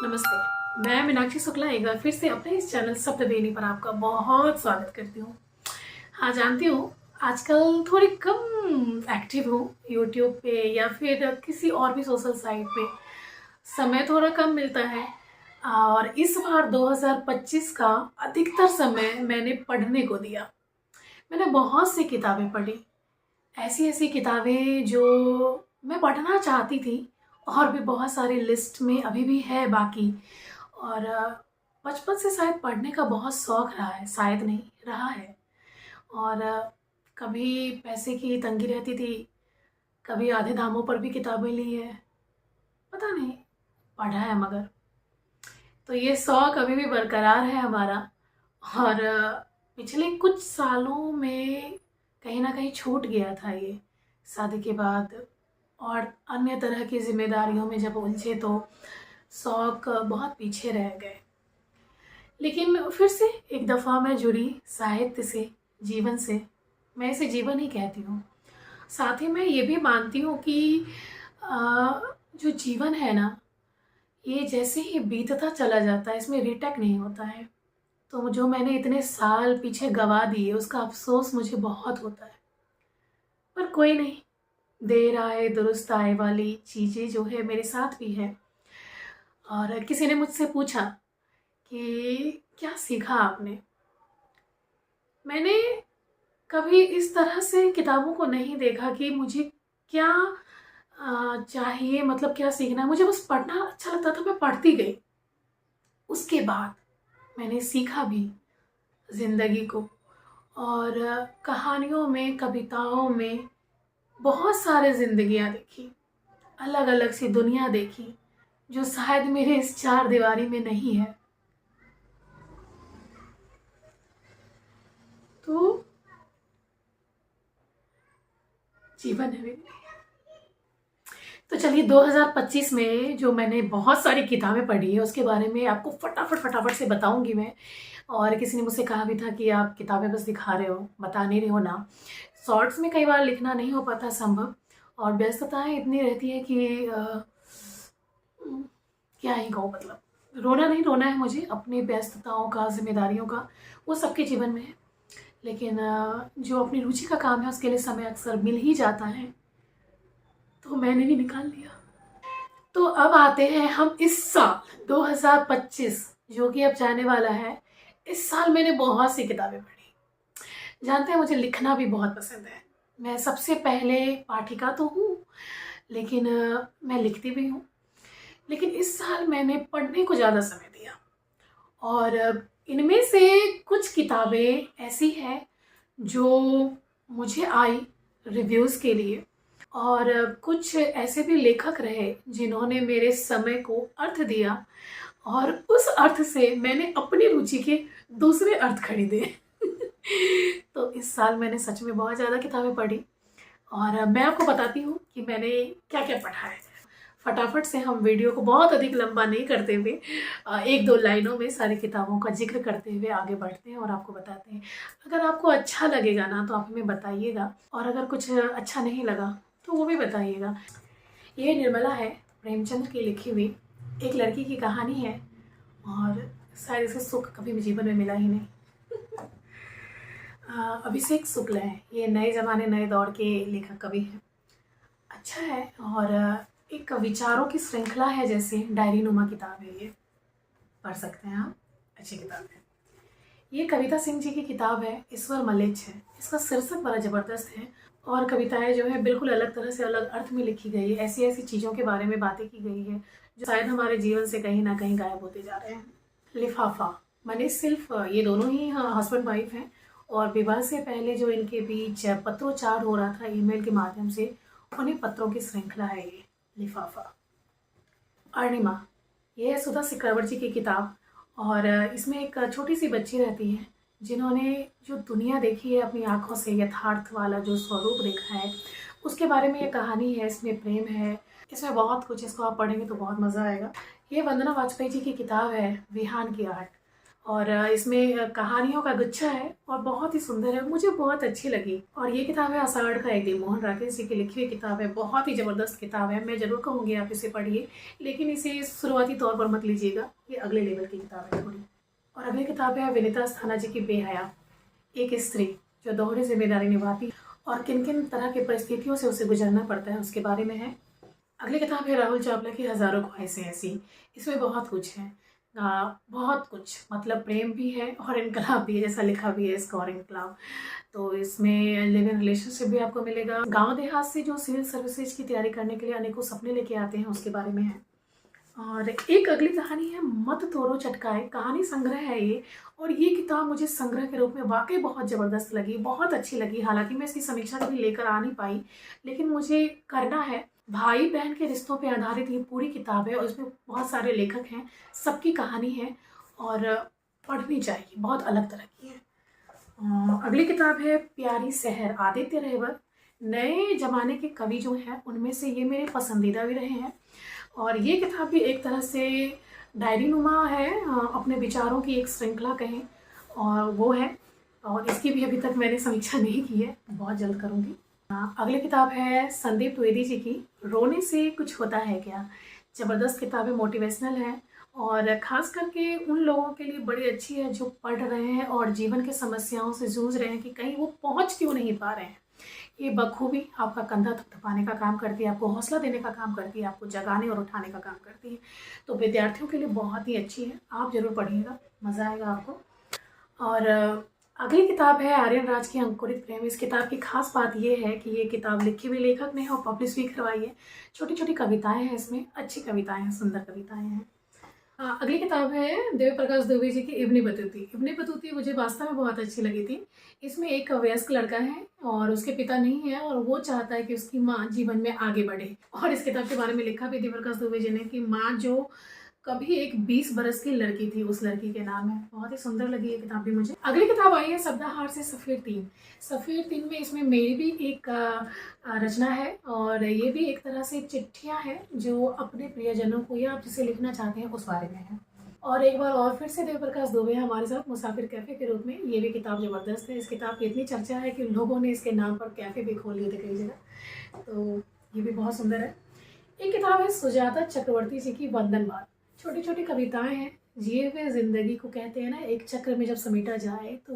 नमस्ते। मैं मीनाक्षी शुक्ला एक बार फिर से अपने इस चैनल सप्तवेणी पर आपका बहुत स्वागत करती हूँ। हाँ, जानती हूँ आजकल थोड़ी कम एक्टिव हूँ यूट्यूब पे या फिर किसी और भी सोशल साइट पे। समय थोड़ा कम मिलता है और इस बार 2025 का अधिकतर समय मैंने पढ़ने को दिया। मैंने बहुत सी किताबें पढ़ी, ऐसी ऐसी किताबें जो मैं पढ़ना चाहती थी और भी बहुत सारी लिस्ट में अभी भी है बाकी। और बचपन से शायद पढ़ने का बहुत शौक रहा है, शायद नहीं रहा है। और कभी पैसे की तंगी रहती थी, कभी आधे दामों पर भी किताबें ली है, पता नहीं पढ़ा है मगर। तो ये शौक अभी भी बरकरार है हमारा। और पिछले कुछ सालों में कहीं ना कहीं छूट गया था ये, शादी के बाद और अन्य तरह की जिम्मेदारियों में जब उलझे तो शौक बहुत पीछे रह गए। लेकिन फिर से एक दफ़ा मैं जुड़ी साहित्य से, जीवन से। मैं इसे जीवन ही कहती हूँ। साथ ही मैं ये भी मानती हूँ कि अ, जो जीवन है ना, ये जैसे ही बीतता चला जाता है इसमें रिटेक नहीं होता है। तो जो मैंने इतने साल पीछे गवा दिए उसका अफ़सोस मुझे बहुत होता है। पर कोई नहीं, देर आए दुरुस्त आए वाली चीज़ें जो है मेरे साथ भी है। और किसी ने मुझसे पूछा कि क्या सीखा आपने? मैंने कभी इस तरह से किताबों को नहीं देखा कि मुझे क्या चाहिए, मतलब क्या सीखना है। मुझे बस पढ़ना अच्छा लगता था, मैं पढ़ती गई। उसके बाद मैंने सीखा भी ज़िंदगी को। और कहानियों में, कविताओं में बहुत सारे ज़िंदगियाँ देखी, अलग अलग सी दुनिया देखी जो शायद मेरे इस चार दीवारी में नहीं है। तो जीवन है मेरी। तो चलिए 2025 में जो मैंने बहुत सारी किताबें पढ़ी है उसके बारे में आपको फटाफट फटाफट से बताऊंगी मैं। और किसी ने मुझसे कहा भी था कि आप किताबें बस दिखा रहे हो, बता नहीं रहे हो ना। शॉर्ट्स में कई बार लिखना नहीं हो पाता संभव, और व्यस्तताएं इतनी रहती है कि क्या ही कहूँ, मतलब रोना नहीं रोना है मुझे अपनी व्यस्तताओं का, जिम्मेदारियों का, वो सबके जीवन में है। लेकिन जो अपनी रुचि का काम है उसके लिए समय अक्सर मिल ही जाता है, तो मैंने भी निकाल लिया। तो अब आते हैं हम इस साल 2025 जो कि अब जाने वाला है। इस साल मैंने बहुत सी किताबें पढ़ी। जानते हैं मुझे लिखना भी बहुत पसंद है। मैं सबसे पहले पाठिका तो हूँ, लेकिन मैं लिखती भी हूँ। लेकिन इस साल मैंने पढ़ने को ज़्यादा समय दिया। और इनमें से कुछ किताबें ऐसी हैं जो मुझे आई रिव्यूज़ के लिए, और कुछ ऐसे भी लेखक रहे जिन्होंने मेरे समय को अर्थ दिया, और उस अर्थ से मैंने अपनी रुचि के दूसरे अर्थ खरीदे। तो इस साल मैंने सच में बहुत ज़्यादा किताबें पढ़ी, और मैं आपको बताती हूँ कि मैंने क्या क्या पढ़ा है। फटाफट से हम वीडियो को बहुत अधिक लंबा नहीं करते हुए एक दो लाइनों में सारी किताबों का जिक्र करते हुए आगे बढ़ते हैं और आपको बताते हैं। अगर आपको अच्छा लगेगा ना तो आप हमें बताइएगा, और अगर कुछ अच्छा नहीं लगा तो वो भी बताइएगा। ये निर्मला है, प्रेमचंद की लिखी हुई एक लड़की की कहानी है, और शायद इसे सुख कभी भी जीवन में मिला ही नहीं। अभिषेक शुक्ल है, ये नए ज़माने नए दौर के लेखक कवि हैं। अच्छा है, और एक विचारों की श्रृंखला है, जैसे डायरी नुमा किताब है ये, पढ़ सकते हैं आप, अच्छी किताब है। ये कविता सिंह जी की किताब है, ईश्वर मलेच्छ है। इसका शीर्षक बड़ा ज़बरदस्त है, और कविताएं जो है बिल्कुल अलग तरह से, अलग अर्थ में लिखी गई है। ऐसी ऐसी चीज़ों के बारे में बातें की गई है जो शायद हमारे जीवन से कहीं ना कहीं गायब होते जा रहे हैं। लिफाफा, मनीष सिर्फ ये दोनों ही हस्बैंड वाइफ हैं, और विवाह से पहले जो इनके बीच पत्रोच्चार हो रहा था ईमेल के माध्यम से, उन्हीं पत्रों की श्रृंखला है ये लिफाफा। अरुणिमा, ये है सुधा सिकरवर जी की किताब, और इसमें एक छोटी सी बच्ची रहती है जिन्होंने जो दुनिया देखी है अपनी आँखों से, यथार्थ वाला जो स्वरूप देखा है, उसके बारे में ये कहानी है। इसमें प्रेम है, इसमें बहुत कुछ, इसको आप पढ़ेंगे तो बहुत मज़ा आएगा। ये वंदना वाजपेयी जी की किताब है विहान की आर्ट, और इसमें कहानियों का गुच्छा है और बहुत ही सुंदर है, मुझे बहुत अच्छी लगी। और ये किताब है आषाढ़ का एक दिन, मोहन राकेश जी की लिखी हुई किताब है। बहुत ही ज़बरदस्त किताब है, मैं ज़रूर कहूँगी आप इसे पढ़िए, लेकिन इसे शुरुआती तौर पर मत लीजिएगा, ये अगले लेवल की किताब है थोड़ी। और अगली किताब है विनीता स्थाना जी की बेहया, एक स्त्री जो दोहरी जिम्मेदारी निभाती और किन किन तरह की परिस्थितियों से उसे गुजरना पड़ता है, उसके बारे में है। अगली किताब है राहुल चावला की हज़ारों ख्वाहिशें ऐसी। इसमें बहुत कुछ है, बहुत कुछ, मतलब प्रेम भी है और इनकलाब भी है, जैसा लिखा भी है इसका, और इनकलाब। तो इसमें लिव इन रिलेशनशिप भी आपको मिलेगा। गांव देहात से जो सिविल सर्विसेज की तैयारी करने के लिए अनेकों सपने लेके आते हैं, उसके बारे में है। और एक अगली कहानी है मत तोड़ो चटकाए, कहानी संग्रह है ये। और ये किताब मुझे संग्रह के रूप में वाकई बहुत ज़बरदस्त लगी, बहुत अच्छी लगी। हालांकि मैं इसकी समीक्षा कभी लेकर आ नहीं पाई, लेकिन मुझे करना है। भाई बहन के रिश्तों पे आधारित ये पूरी किताब है और इसमें बहुत सारे लेखक हैं, सबकी कहानी है और पढ़नी चाहिए, बहुत अलग तरह की है। अगली किताब है प्यारी शहर, आदित्य रेहबर। नए जमाने के कवि जो हैं उनमें से ये मेरे पसंदीदा भी रहे हैं। और ये किताब भी एक तरह से डायरी नुमा है, अपने विचारों की एक श्रृंखला कहें, और वो है। और इसकी भी अभी तक मैंने समीक्षा नहीं की है, बहुत जल्द करूँगी। अगली किताब है संदीप द्विवेदी जी की, रोने से कुछ होता है क्या। ज़बरदस्त किताब है, मोटिवेशनल है और ख़ास करके उन लोगों के लिए बड़ी अच्छी है जो पढ़ रहे हैं और जीवन के समस्याओं से जूझ रहे हैं कि कहीं वो पहुंच क्यों नहीं पा रहे हैं। ये बखूबी आपका कंधा थपथपाने का काम करती है, आपको हौसला देने का काम करती है, आपको जगाने और उठाने का काम करती है। तो विद्यार्थियों के लिए बहुत ही अच्छी है, आप ज़रूर पढ़िएगा, मज़ा आएगा आपको। और अगली किताब है आर्यन राज की अंकुरित प्रेम। इस किताब की खास बात यह है कि ये किताब लिखी हुई लेखक ने और पब्लिश भी करवाई है। छोटी छोटी कविताएं हैं इसमें, अच्छी कविताएं हैं, सुंदर कविताएं हैं। अगली किताब है देव प्रकाश दुबे जी की इब्नी बतूती। इब्नी बतूती मुझे वास्तव में बहुत अच्छी लगी थी। इसमें एक वयस्क लड़का है और उसके पिता नहीं है और वो चाहता है कि उसकी माँ जीवन में आगे बढ़े। और इस किताब के बारे में लिखा भी देव प्रकाश दुबे जी ने कि माँ जो कभी एक 20 बरस की लड़की थी, उस लड़की के नाम है। बहुत ही सुंदर लगी ये किताब भी मुझे। अगली किताब आई है सब्दाहार से सफ़ेद तीन। सफ़ेद तीन में इसमें मेरी भी एक रचना है और ये भी एक तरह से चिट्ठियां हैं जो अपने प्रियजनों को या आप जिसे लिखना चाहते हैं उस बारे में है। और एक बार और फिर से देव प्रकाश दुबे हमारे साथ मुसाफिर कैफ़े के रूप में। ये भी किताब ज़बरदस्त है। इस किताब की इतनी चर्चा है कि लोगों ने इसके नाम पर कैफ़े भी खोल लिए थे कई जगह, तो ये भी बहुत सुंदर है। एक किताब है सुजाता चक्रवर्ती जी की वंदनवार। छोटी छोटी कविताएं हैं, जिए हुए जिंदगी को कहते हैं ना, एक चक्र में जब समेटा जाए तो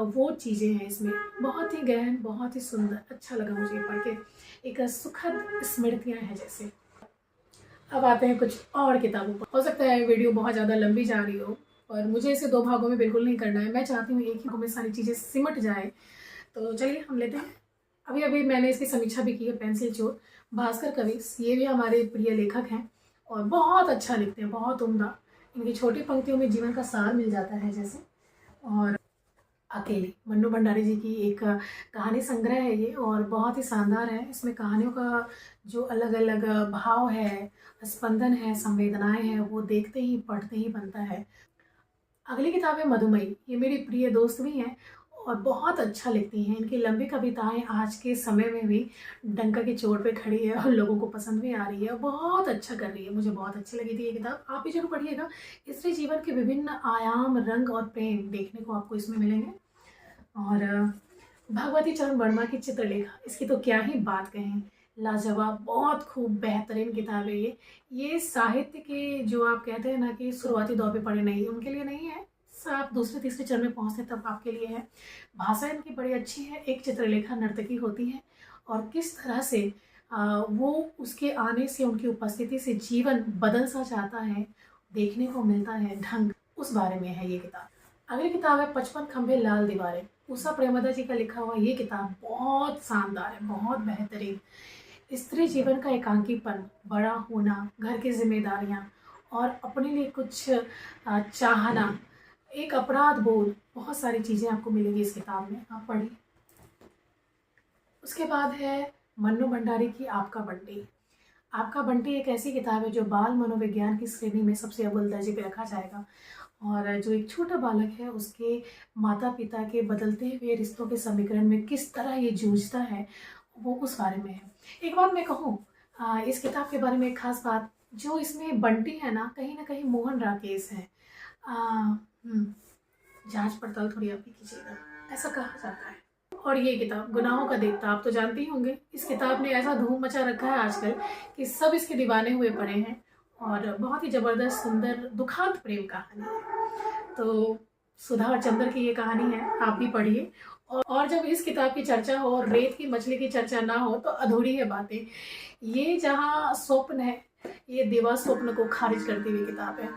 वो चीज़ें हैं इसमें, बहुत ही गहन, बहुत ही सुंदर, अच्छा लगा मुझे पढ़ के, एक सुखद स्मृतियां हैं जैसे। अब आते हैं कुछ और किताबों पर। हो सकता है वीडियो बहुत ज़्यादा लंबी जा रही हो और मुझे इसे 2 भागों में बिल्कुल नहीं करना है, मैं चाहती हूँ एक ही भाग में सारी चीज़ें सिमट जाए। तो चलिए हम लेते हैं। अभी अभी मैंने इसकी समीक्षा भी की है, पेंसिल चोर, भास्कर कविस। ये भी हमारे प्रिय लेखक हैं और बहुत अच्छा लिखते हैं, बहुत उम्दा। इनकी छोटी पंक्तियों में जीवन का सार मिल जाता है जैसे। और अकेली, मन्नू भंडारी जी की एक कहानी संग्रह है ये और बहुत ही शानदार है। इसमें कहानियों का जो अलग अलग भाव है, स्पंदन है, संवेदनाएं हैं, वो देखते ही पढ़ते ही बनता है। अगली किताब है मधुमई। ये मेरी प्रिय दोस्त भी हैं और बहुत अच्छा लिखती हैं। इनकी लंबी कविताएं आज के समय में भी डंका की चोट पे खड़ी है और लोगों को पसंद भी आ रही है, बहुत अच्छा कर रही है। मुझे बहुत अच्छी लगी थी ये किताब, आप भी जरूर पढ़िएगा। इससे जीवन के विभिन्न आयाम, रंग और प्रेम देखने को आपको इसमें मिलेंगे। और भगवती चरण वर्मा की चित्रलेखा, इसकी तो क्या ही बात कहें, लाजवाब, बहुत खूब बेहतरीन किताब है ये साहित्य के जो आप कहते हैं ना कि शुरुआती दौर पे पढ़े नहीं, उनके लिए नहीं है, आप दूसरे तीसरे चरण में पहुंचते तब आपके लिए है। भाषा इनकी बड़ी अच्छी है, एक चित्रलेखा नर्तकी होती है और किस तरह से वो उसके आने से, उनकी उपस्थिति से जीवन बदल सा जाता है, देखने को मिलता है ढंग, उस बारे में है ये किताब। अगली किताब है 55 खंभे लाल दीवारें। उषा प्रेमदा जी का लिखा हुआ ये किताब बहुत शानदार है, बहुत बेहतरीन। स्त्री जीवन का एकांकीपन, बड़ा होना, घर की जिम्मेदारियां और अपने लिए कुछ चाहना, एक अपराध बोध, बहुत सारी चीज़ें आपको मिलेगी इस किताब में, आप पढ़िए। उसके बाद है मन्नू भंडारी की आपका बंटी। आपका बंटी एक ऐसी किताब है जो बाल मनोविज्ञान की श्रेणी में सबसे अव्वल दर्जे पे रखा जाएगा और जो एक छोटा बालक है उसके माता पिता के बदलते हुए रिश्तों के समीकरण में किस तरह ये जूझता है, वो उस बारे में है। एक बात मैं कहूँ इस किताब के बारे में, एक खास बात, जो इसमें बंटी है ना कहीं मोहन राकेश है। जांच पड़ताल थोड़ी आप भी कीजिएगा, ऐसा कहा जाता है। और ये किताब गुनाहों का देवता, आप तो जानते ही होंगे। इस किताब ने ऐसा धूम मचा रखा है आजकल कि सब इसके दीवाने हुए पड़े हैं, और बहुत ही ज़बरदस्त सुंदर दुखांत प्रेम कहानी है। तो सुधा और चंद्र की ये कहानी है, आप भी पढ़िए। और जब इस किताब की चर्चा हो और रेत की मछली की चर्चा ना हो तो अधूरी है बातें। ये जहाँ स्वप्न है, ये दिवा स्वप्न को खारिज करती हुई किताब है।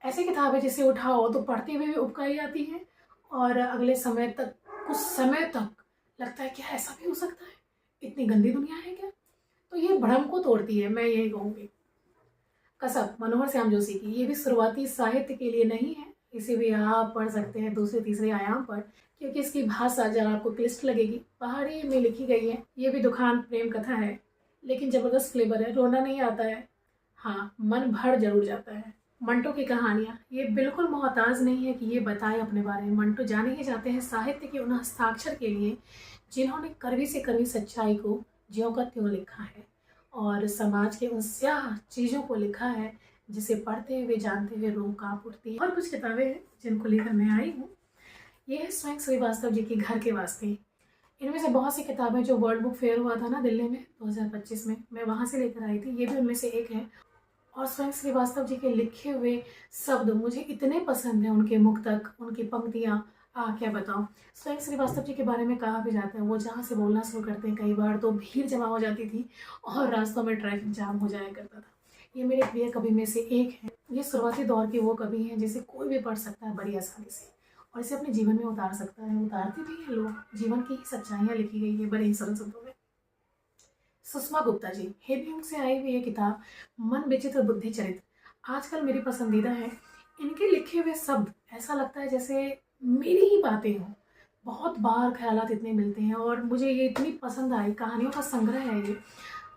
ऐसी किताब है जिसे उठाओ तो पढ़ते हुए भी उबकाई आती है, और अगले समय तक, कुछ समय तक लगता है क्या ऐसा भी हो सकता है, इतनी गंदी दुनिया है क्या। तो ये भ्रम को तोड़ती है, मैं यही कहूँगी। कसब मनोहर श्याम जोशी की, ये भी शुरुआती साहित्य के लिए नहीं है, इसे भी आप पढ़ सकते हैं दूसरे तीसरे आयाम पर, क्योंकि इसकी भाषा जरा आपको क्लिष्ट लगेगी, पहाड़ी में लिखी गई है। ये भी दुखांत प्रेम कथा है, लेकिन ज़बरदस्त फ्लेवर है, रोना नहीं आता है, हाँ मन भर जरूर जाता है। मंटो की कहानियाँ, ये बिल्कुल मोहताज नहीं है कि ये बताए अपने बारे में। मंटो जाने ही जाते हैं साहित्य के उन हस्ताक्षर के लिए जिन्होंने कड़वी से कड़वी सच्चाई को ज्यों का त्यों लिखा है, और समाज के उन स्याह चीज़ों को लिखा है जिसे पढ़ते हुए जानते हुए रूह कांप उठती है। और कुछ किताबें हैं जिनको लेकर मैं आई हूँ। ये है स्वयं श्रीवास्तव जी की घर के वास्ते। इनमें से बहुत सी किताबें जो वर्ल्ड बुक फेयर हुआ था ना दिल्ली में 2025 में, मैं वहाँ से लेकर आई थी, ये भी उनमें से एक है। और स्वयं श्रीवास्तव जी के लिखे हुए शब्द मुझे इतने पसंद हैं, उनके मुख तक, उनकी पंक्तियाँ, क्या बताऊँ। स्वयं श्रीवास्तव जी के बारे में कहा भी जाता है, वो जहाँ से बोलना शुरू करते हैं कई बार तो भीड़ जमा हो जाती थी और रास्तों में ट्रैफिक जाम हो जाया करता था। ये मेरे प्रिय कवि में से एक है। ये शुरुआती दौर के वो कवि हैं जिसे कोई भी पढ़ सकता है बड़ी आसानी से, और इसे अपने जीवन में उतार सकता है, उतारते भी हैं लोग। जीवन की ही सच्चाइयाँ लिखी गई है बड़े ही सरल शब्दों में। सुषमा गुप्ता जी, हेबियम से आई हुई ये किताब मन विचित्र बुद्धि चरित्र आजकल मेरी पसंदीदा है। इनके लिखे हुए शब्द ऐसा लगता है जैसे मेरी ही बातें हों। बहुत बार ख्यालात इतने मिलते हैं, और मुझे ये इतनी पसंद आई, कहानियों का संग्रह है ये।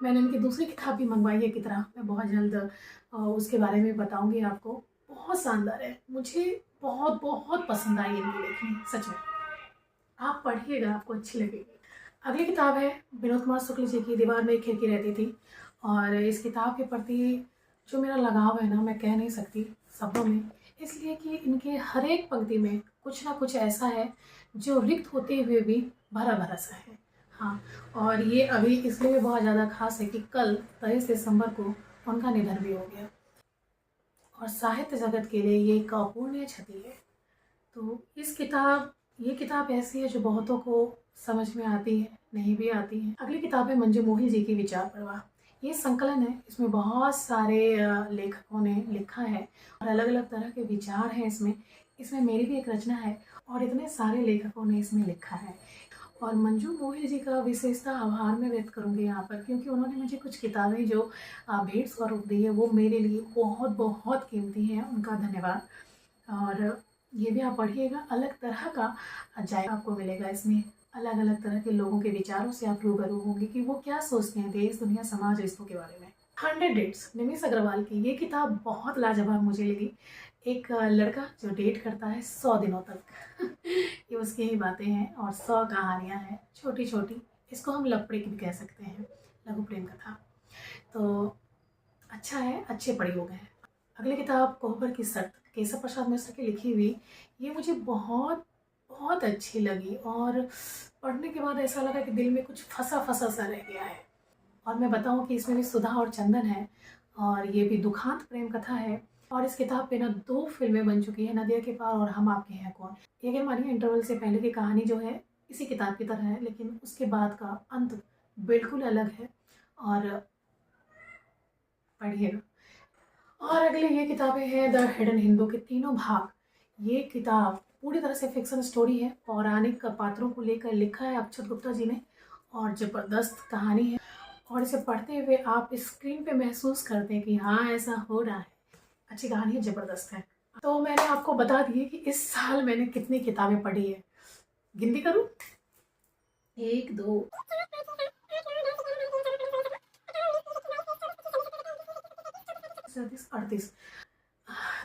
मैंने इनकी दूसरी किताब भी मंगवाई है किताब, मैं बहुत जल्द उसके बारे में बताऊंगी आपको। बहुत शानदार है, मुझे बहुत बहुत पसंद आई इनकी लेखनी, सच में। आप पढ़िएगा, आपको अच्छी लगेगी। अगली किताब है विनोद कुमार शुक्ल जी की, दीवार में एक खिड़की रहती थी। और इस किताब के प्रति जो मेरा लगाव है ना, मैं कह नहीं सकती शब्दों में, इसलिए कि इनके हर एक पंक्ति में कुछ ना कुछ ऐसा है जो रिक्त होते हुए भी भरा भरा सा है। हाँ, और ये अभी इसलिए भी बहुत ज़्यादा खास है कि कल 23 दिसंबर को उनका निधन भी हो गया, और साहित्य जगत के लिए ये एक अपूर्णीय क्षति है। तो ये किताब ऐसी है जो बहुतों को समझ में आती है, नहीं भी आती है। अगली किताब है मंजू मोहिल जी की विचार प्रवाह। ये संकलन है, इसमें बहुत सारे लेखकों ने लिखा है, और अलग अलग तरह के विचार हैं इसमें। इसमें मेरी भी एक रचना है, और इतने सारे लेखकों ने इसमें लिखा है। और मंजू मोहिल जी का विशेषता आभार में व्यक्त करूँगी यहाँ पर, क्योंकि उन्होंने मुझे कुछ किताबें जो भेंट स्वरूप दी है, वो मेरे लिए बहुत बहुत कीमती हैं। उनका धन्यवाद। और ये भी आप पढ़िएगा, अलग तरह का जायका आपको मिलेगा इसमें। अलग अलग तरह के लोगों के विचारों से आप रूबरू होंगे कि वो क्या सोचते हैं देश, दुनिया, समाज, रिश्तों के बारे में। 100 डेट्स निमिष अग्रवाल की, ये किताब बहुत लाजवाब मुझे लगी। एक लड़का जो डेट करता है 100 दिनों तक ये उसकी ही बातें हैं, और 100 कहानियाँ हैं छोटी छोटी। इसको हम लपड़े भी कह सकते हैं, लघु प्रेम कथा। तो अच्छा है, अच्छे प्रयोग हैं। अगली किताब कोहबर की शर्त, केशव प्रसाद मिश्र की लिखी हुई, ये मुझे बहुत बहुत अच्छी लगी, और पढ़ने के बाद ऐसा लगा कि दिल में कुछ फंसा फंसा सा रह गया है। और मैं बताऊं कि इसमें भी सुधा और चंदन है, और ये भी दुखांत प्रेम कथा है। और इस किताब पे ना 2 फिल्में बन चुकी है, नदिया के पार और हम आपके हैं कौन। ये कह मानिए इंटरवल से पहले की कहानी जो है इसी किताब की तरह है, लेकिन उसके बाद का अंत बिल्कुल अलग है, और पढ़िएगा। और अगले ये किताबें हैं द हिडन हिंदू के तीनों भाग। ये किताब पूरी तरह से फिक्शन स्टोरी है, पौराणिक पात्रों को लेकर लिखा है अक्षत गुप्ता जी ने, और ज़बरदस्त कहानी है। और इसे पढ़ते हुए आप स्क्रीन पे महसूस करते हैं कि हाँ ऐसा हो रहा है। अच्छी कहानी है, ज़बरदस्त है। तो मैंने आपको बता दिए कि इस साल मैंने कितनी किताबें पढ़ी है। गिनती करूँ? 1 2 38।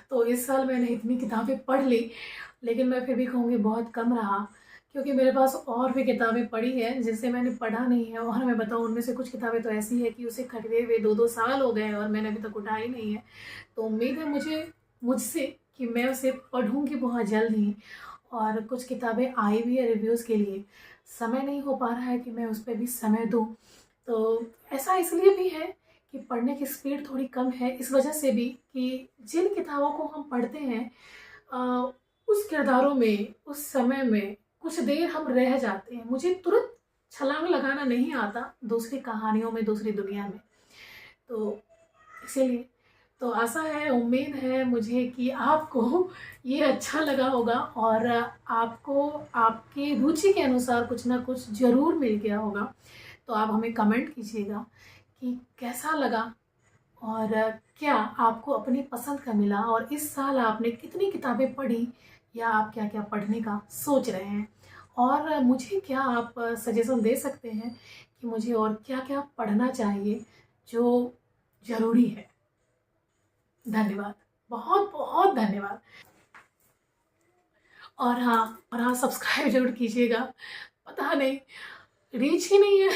तो इस साल मैंने इतनी किताबें पढ़ ली, लेकिन मैं फिर भी कहूँगी बहुत कम रहा, क्योंकि मेरे पास और भी किताबें पढ़ी हैं जिसे मैंने पढ़ा नहीं है। और मैं बताऊँ उनमें से कुछ किताबें तो ऐसी है कि उसे खरीदे हुए 2-2 साल हो गए हैं और मैंने अभी तक उठाई नहीं है। तो उम्मीद है मुझसे कि मैं उसे पढ़ूँगी बहुत जल्द ही। और कुछ किताबें आई भी है रिव्यूज़ के लिए, समय नहीं हो पा रहा है कि मैं उस पे भी समय दूँ। तो ऐसा इसलिए भी है कि पढ़ने की स्पीड थोड़ी कम है, इस वजह से भी कि जिन किताबों को हम पढ़ते हैं अ, उस किरदारों में, उस समय में कुछ देर हम रह जाते हैं। मुझे तुरंत छलांग लगाना नहीं आता दूसरी कहानियों में, दूसरी दुनिया में। तो इसीलिए तो आशा है, उम्मीद है मुझे कि आपको ये अच्छा लगा होगा और आपको आपकी रुचि के अनुसार कुछ ना कुछ ज़रूर मिल गया होगा। तो आप हमें कमेंट कीजिएगा कि कैसा लगा और क्या आपको अपनी पसंद का मिला और इस साल आपने कितनी किताबें पढ़ी या आप क्या-क्या पढ़ने का सोच रहे हैं। और मुझे क्या आप सजेशन दे सकते हैं कि मुझे और क्या-क्या पढ़ना चाहिए जो ज़रूरी है। धन्यवाद, बहुत-बहुत धन्यवाद। और हाँ, सब्सक्राइब ज़रूर कीजिएगा। पता नहीं रीच ही नहीं है।